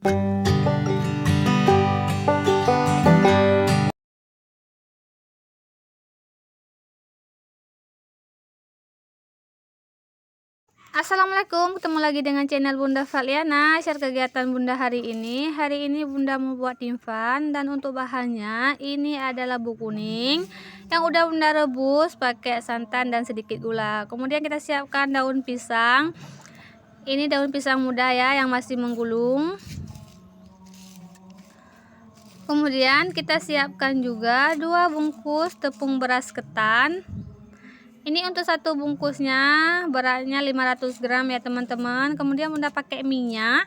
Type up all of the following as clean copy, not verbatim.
Assalamualaikum, ketemu lagi dengan channel Bunda Valiana. Share kegiatan Bunda hari ini. Hari ini Bunda membuat dimsum, dan untuk bahannya ini adalah bubuk kuning yang udah Bunda rebus pakai santan dan sedikit gula. Kemudian kita siapkan daun pisang. Ini daun pisang muda ya, yang masih menggulung. Kemudian kita siapkan juga 2 bungkus tepung beras ketan. Ini untuk satu bungkusnya beratnya 500 gram ya teman-teman. Kemudian Bunda pakai minyak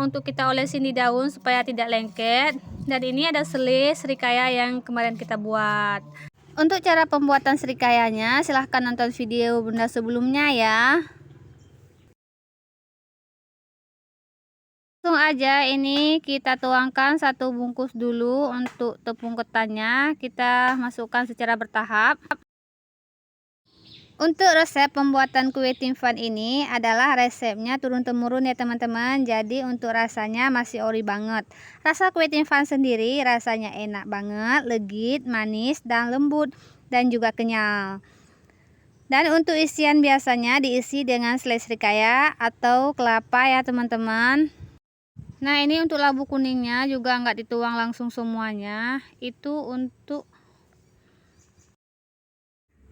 untuk kita olesin di daun supaya tidak lengket. Dan ini ada selai serikaya yang kemarin kita buat. Untuk cara pembuatan serikayanya silahkan nonton video Bunda sebelumnya ya. Langsung aja ini kita tuangkan satu bungkus dulu. Untuk tepung ketannya kita masukkan secara bertahap. Untuk resep pembuatan kue timfan ini adalah resepnya turun-temurun ya teman-teman. Jadi untuk rasanya masih ori banget. Rasa kue timfan sendiri rasanya enak banget, legit, manis, dan lembut, dan juga kenyal. Dan untuk isian biasanya diisi dengan selai serikaya atau kelapa ya teman-teman. Nah ini untuk labu kuningnya juga nggak dituang langsung semuanya.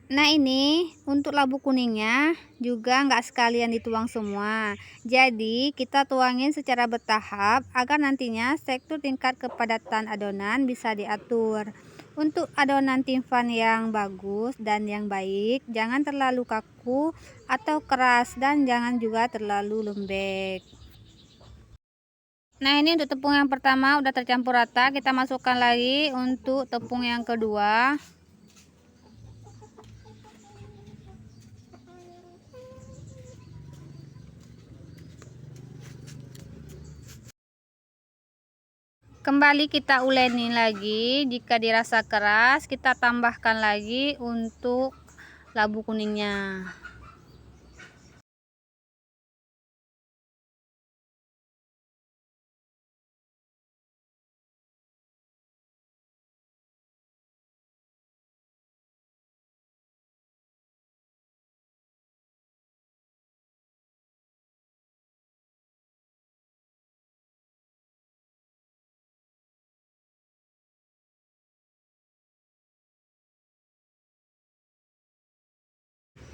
Nah ini untuk labu kuningnya juga nggak sekalian dituang semua. Jadi kita tuangin secara bertahap agar nantinya tekstur tingkat kepadatan adonan bisa diatur. Untuk adonan timfan yang bagus dan yang baik, jangan terlalu kaku atau keras dan jangan juga terlalu lembek. Nah ini untuk tepung yang pertama udah tercampur rata, kita masukkan lagi untuk tepung yang kedua. Kembali kita uleni lagi. Jika dirasa keras kita tambahkan lagi untuk labu kuningnya.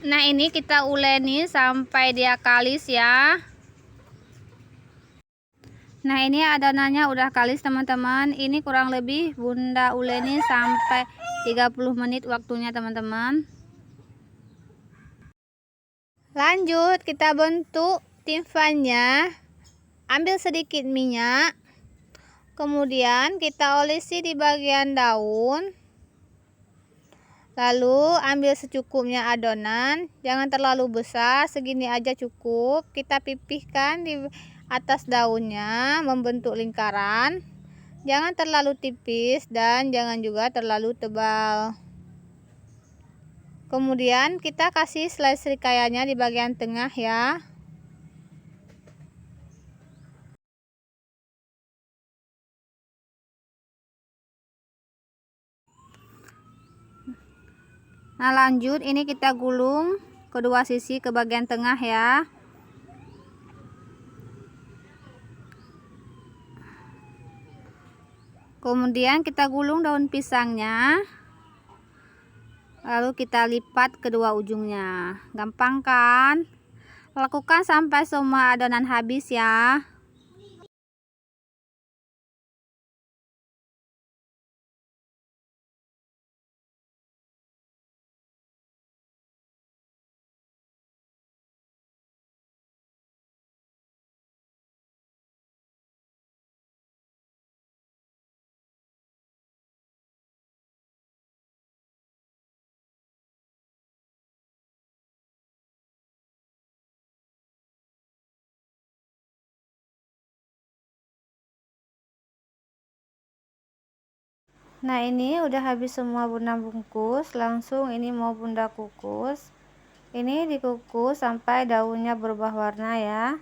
Nah ini kita uleni sampai dia kalis ya. Nah ini adonannya udah kalis teman-teman. Ini kurang lebih Bunda uleni sampai 30 menit waktunya teman-teman. Lanjut kita bentuk timfannya. Ambil sedikit minyak. Kemudian kita olesi di bagian daun. Lalu ambil secukupnya adonan, jangan terlalu besar, segini aja cukup. Kita pipihkan di atas daunnya membentuk lingkaran. Jangan terlalu tipis dan jangan juga terlalu tebal. Kemudian kita kasih selai serikayanya di bagian tengah ya. Nah lanjut ini kita gulung kedua sisi ke bagian tengah ya. Kemudian kita gulung daun pisangnya. Lalu kita lipat kedua ujungnya. Gampang kan? Lakukan sampai semua adonan habis ya. Nah ini udah habis semua Bunda bungkus. Langsung ini mau Bunda kukus. Ini dikukus sampai daunnya berubah warna ya.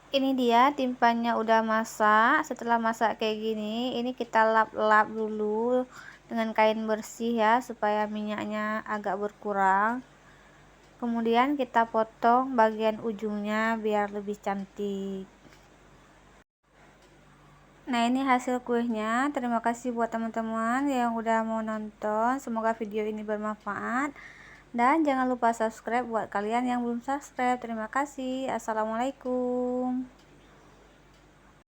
Ini dia timpannya udah masak. Setelah masak kayak gini, ini kita lap-lap dulu dengan kain bersih ya, supaya minyaknya agak berkurang. Kemudian kita potong bagian ujungnya biar lebih cantik. Nah, ini hasil kuenya. Terima kasih buat teman-teman yang udah mau nonton. Semoga video ini bermanfaat. Dan jangan lupa subscribe buat kalian yang belum subscribe. Terima kasih. Assalamualaikum.